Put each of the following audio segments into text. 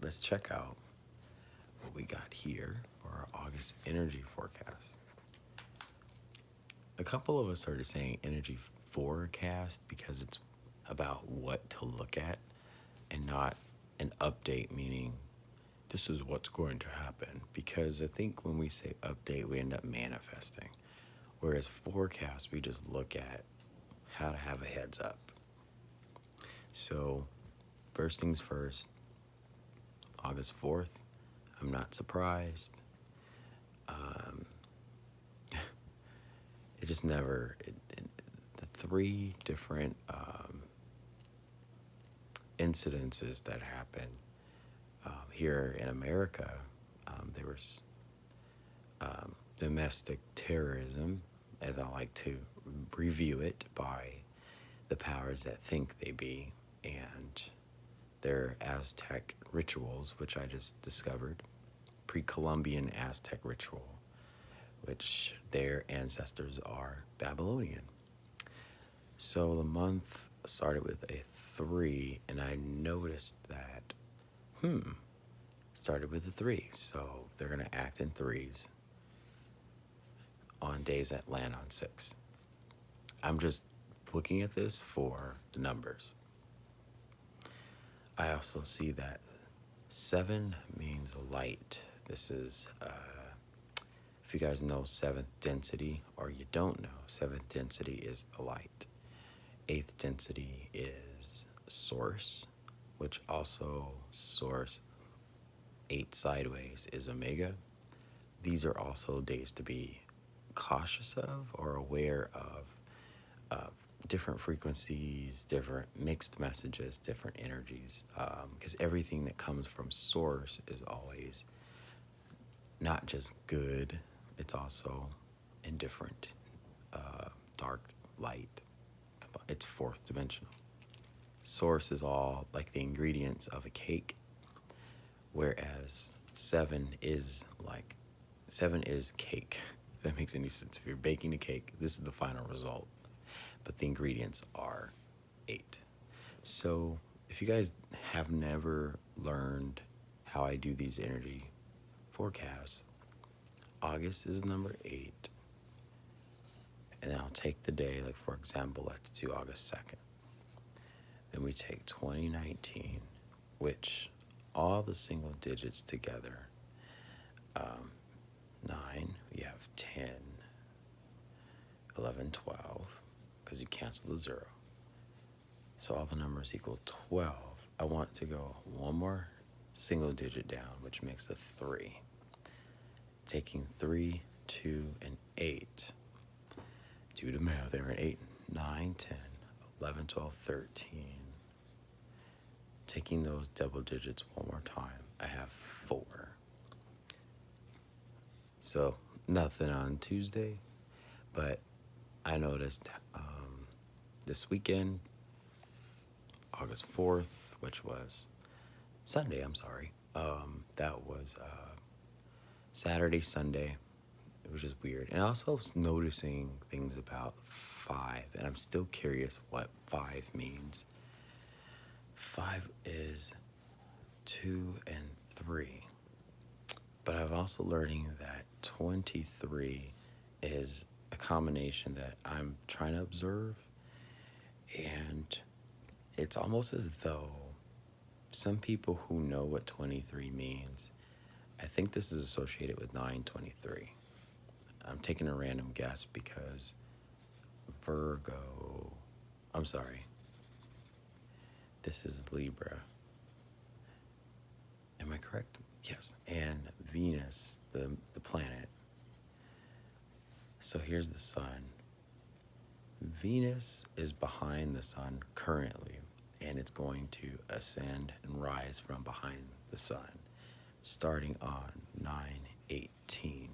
let's check out what we got here for our August energy forecast. A couple of us started saying energy forecast because it's about what to look at and not an update, meaning this is what's going to happen. Because I think when we say update, we end up manifesting. Whereas forecast, we just look at how to have a heads up. So, first things first, August 4th, I'm not surprised. Um, it just never, the three different incidences that happened here in America, there was domestic terrorism, as I like to review it, by the powers that think they be, and their Aztec rituals, which I just discovered, pre-Columbian Aztec ritual, which their ancestors are Babylonian. So the month started with a 3, and I noticed that, started with a 3. So they're going to act in threes on days that land on 6. I'm just looking at this for the numbers. I also see that 7 means light. This is, if you guys know 7th density, or you don't know, 7th density is the light. 8th density is source, which also source 8 sideways is omega. These are also days to be cautious of or aware of different frequencies, different mixed messages, different energies, because everything that comes from source is always not just good, it's also indifferent, dark, light. It's fourth dimensional. Source is all like the ingredients of a cake, whereas 7 is cake. If that makes any sense. If you're baking a cake, this is the final result, but the ingredients are 8. So if you guys have never learned how I do these energy forecasts, August is number 8, and then I'll take the day, like for example, let's do August 2nd. Then we take 2019, which all the single digits together, 9, we have 10, 11, 12, because you cancel the 0. So all the numbers equal 12. I want to go one more single digit down, which makes a 3. Taking 3, 2, and 8. Do the math there. 8, 9, 10, 11, 12, 13. Taking those double digits one more time, I have 4. So nothing on Tuesday, but I noticed this weekend, August 4th, which was Sunday, that was Saturday, Sunday. It was just weird. And I also was noticing things about 5, and I'm still curious what 5 means. 5 is 2 and 3. But I'm also learning that 23 is a combination that I'm trying to observe. And it's almost as though some people who know what 23 means, I think this is associated with 923. I'm taking a random guess because this is Libra. Am I correct? Yes. And Venus, the planet. So here's the sun. Venus is behind the sun currently, and it's going to ascend and rise from behind the sun, starting on 9/18.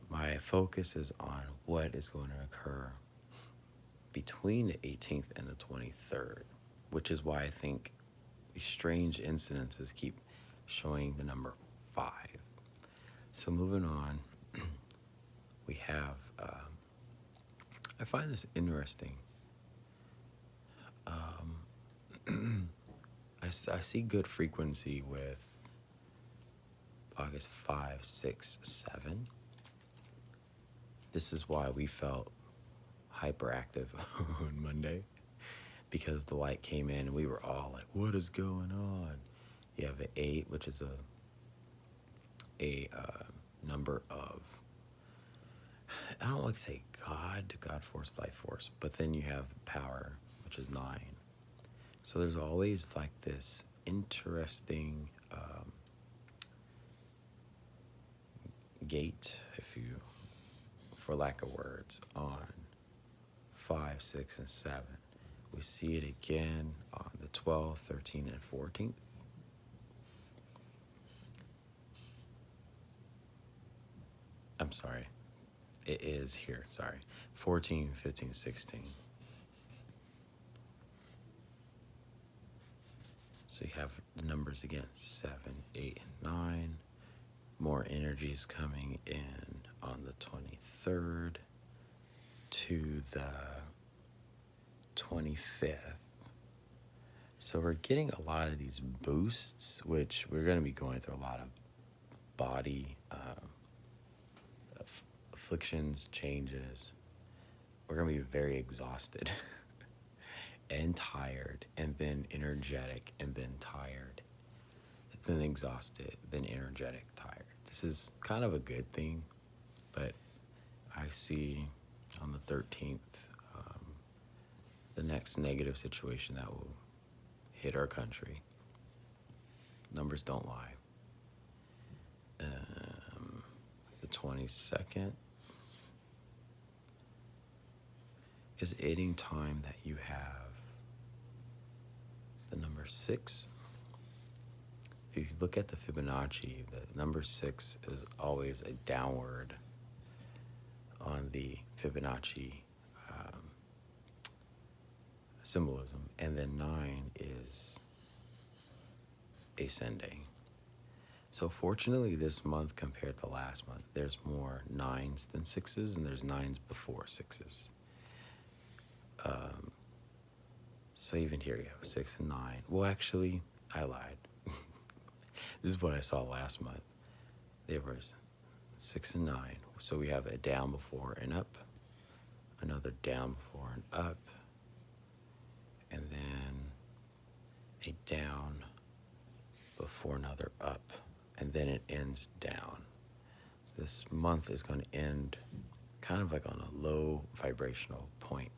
My focus is on what is going to occur between the 18th and the 23rd, which is why I think these strange incidences keep showing the number 5. So moving on, we have, I find this interesting. I see good frequency with August 5, 6, 7. This is why we felt hyperactive on Monday, because the light came in and we were all like, what is going on? You have an 8, which is a number of, I don't like to say God force, life force, but then you have power, which is 9. So there's always like this interesting gate, if you, for lack of words, on 5, 6, and 7. We see it again on the 12th, 13th, and 14th. I'm sorry. It is here, sorry. 14, 15, 16. So you have the numbers again, 7, 8, and 9. More energies coming in on the 23rd to the 25th. So we're getting a lot of these boosts, which we're going to be going through a lot of body afflictions, changes. We're going to be very exhausted and tired, and then energetic, and then tired, then exhausted, then energetic, tired. This is kind of a good thing, but I see on the 13th the next negative situation that will hit our country. Numbers don't lie. The 22nd is any time that you have the number 6. If you look at the Fibonacci, the number 6 is always a downward on the Fibonacci symbolism, and then 9 is ascending. So fortunately this month compared to last month, there's more 9s than 6s, and there's 9s before 6s. So even here you have 6 and 9. Well, actually, I lied. This is what I saw last month. There was 6 and 9. So we have a down before and up, another down before and up, and then a down before another up, and then it ends down. So this month is going to end kind of like on a low vibrational point,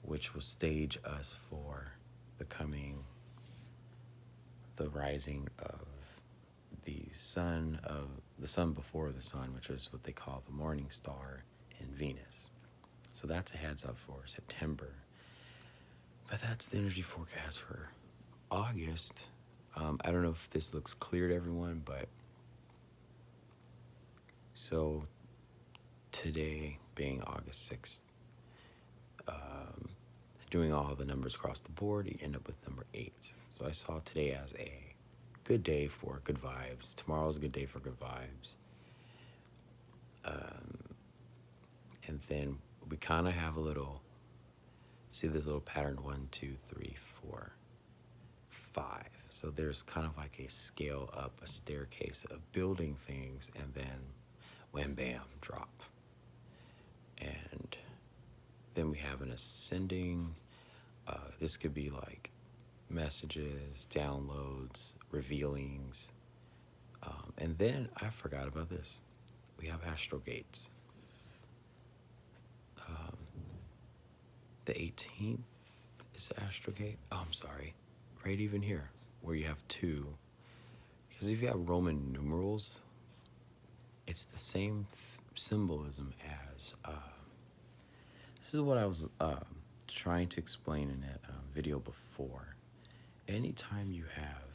which will stage us for the rising of the sun before the sun, which is what they call the morning star in Venus. So that's a heads up for September. But that's the energy forecast for August. I don't know if this looks clear to everyone, but so today being August 6th, doing all the numbers across the board, you end up with number 8. So I saw today as a good day for good vibes. Tomorrow's a good day for good vibes. And then we kind of have see this little pattern, 1, 2, 3, 4, 5. So there's kind of like a scale up, a staircase of building things, and then wham, bam, drop. And then we have an ascending. This could be like messages, downloads, revealings. And then I forgot about this. We have astral gates. The 18th is the astral gate. Oh, I'm sorry. Right even here, where you have 2. Because if you have Roman numerals, it's the same symbolism as... this is what I was trying to explain in a video before. Anytime you have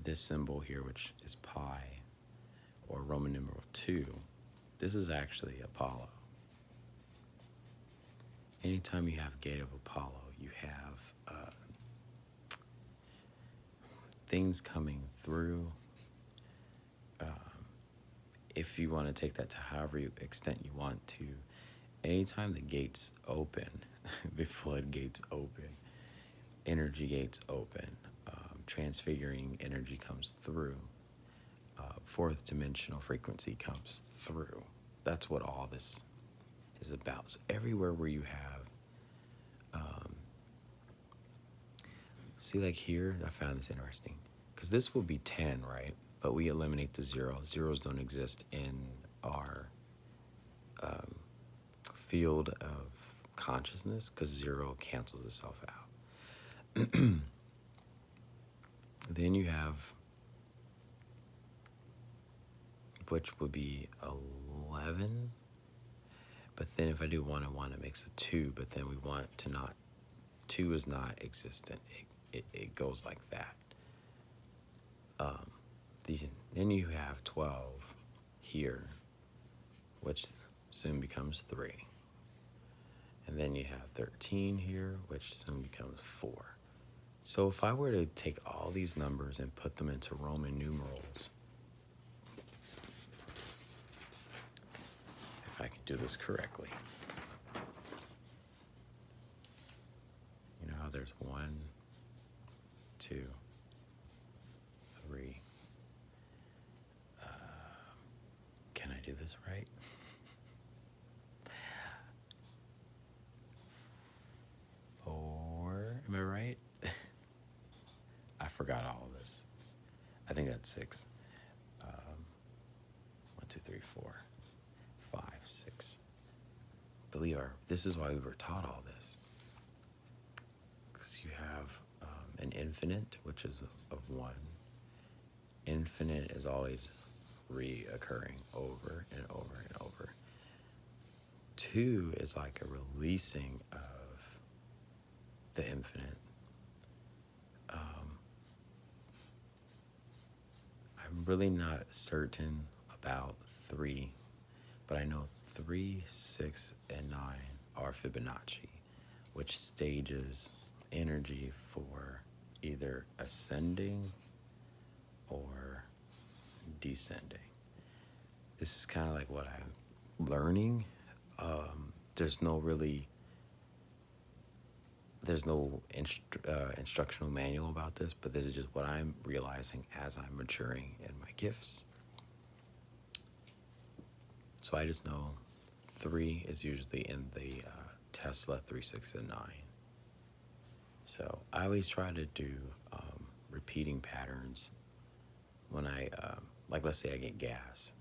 this symbol here, which is pi, or Roman numeral 2, this is actually Apollo. Anytime you have Gate of Apollo, you have things coming through. If you want to take that to however extent you want to, anytime the gates open, the floodgates open, energy gates open, transfiguring energy comes through. Fourth dimensional frequency comes through. That's what all this is about. So everywhere where you have, see, like here, I found this interesting. Because this will be 10, right? But we eliminate the 0. Zeros don't exist in our field of consciousness because 0 cancels itself out. Then you have, which would be 11. But then if I do 1 and 1, it makes a 2. But then we want to not, 2 is not existent. It goes like that. Then you have 12 here, which soon becomes 3. And then you have 13 here, which soon becomes 4. So if I were to take all these numbers and put them into Roman numerals, if I can do this correctly, you know how there's 1, 2, 3. Can I do this right? 4. Am I right? I forgot all of this. I think that's 6. 1, 2, 3, 4, 5, 6. Believe her, this is why we were taught all this. Because you have an infinite, which is of 1. Infinite is always reoccurring over and over and over. 2 is like a releasing of the infinite. I'm really not certain about 3, but I know 3, 6, and 9 are Fibonacci, which stages energy for either ascending or descending. This is kind of like what I'm learning. There's no instructional manual about this, but this is just what I'm realizing as I'm maturing in my gifts. So I just know 3 is usually in the Tesla 3, 6, and 9. So I always try to do repeating patterns when I, like let's say I get gas.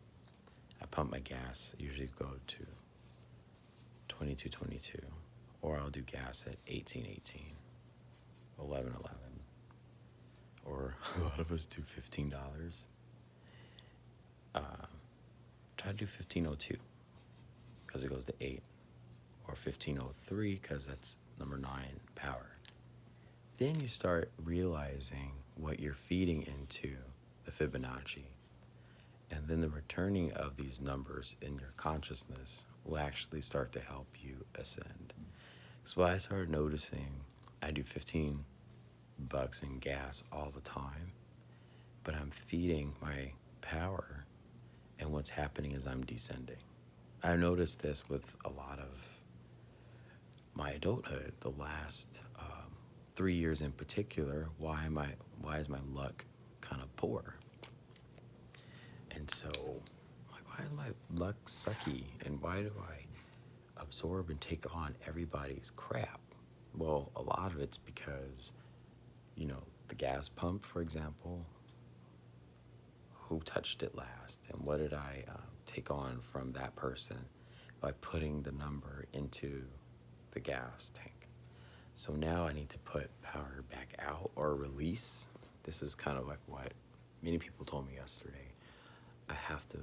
I pump my gas, usually go to 22, 22. Or I'll do gas at 18, 18, 11, 11. Or a lot of us do $15. Try to do 1502 because it goes to 8. Or 1503 because that's number 9, power. Then you start realizing what you're feeding into the Fibonacci. And then the returning of these numbers in your consciousness will actually start to help you ascend. So I started noticing I do $15 in gas all the time, but I'm feeding my power, and what's happening is I'm descending. I noticed this with a lot of my adulthood, the last 3 years in particular. Why is my luck kind of poor? And so, like, why is my luck sucky? And why do I absorb and take on everybody's crap? Well, a lot of it's because, the gas pump, for example, who touched it last? And what did I take on from that person by putting the number into the gas tank? So now I need to put power back out or release. This is kind of like what many people told me yesterday. I have to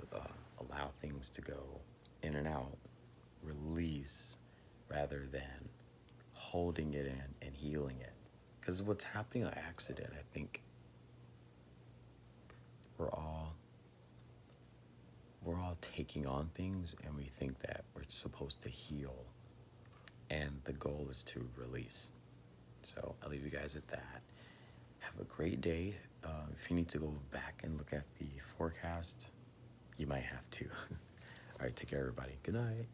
allow things to go in and out, release, rather than holding it in and healing it. Because what's happening on accident, I think we're all taking on things and we think that we're supposed to heal, and the goal is to release. So I'll leave you guys at that. Have a great day. If you need to go back and look at the forecast, you might have to. All right, take care, everybody. Good night.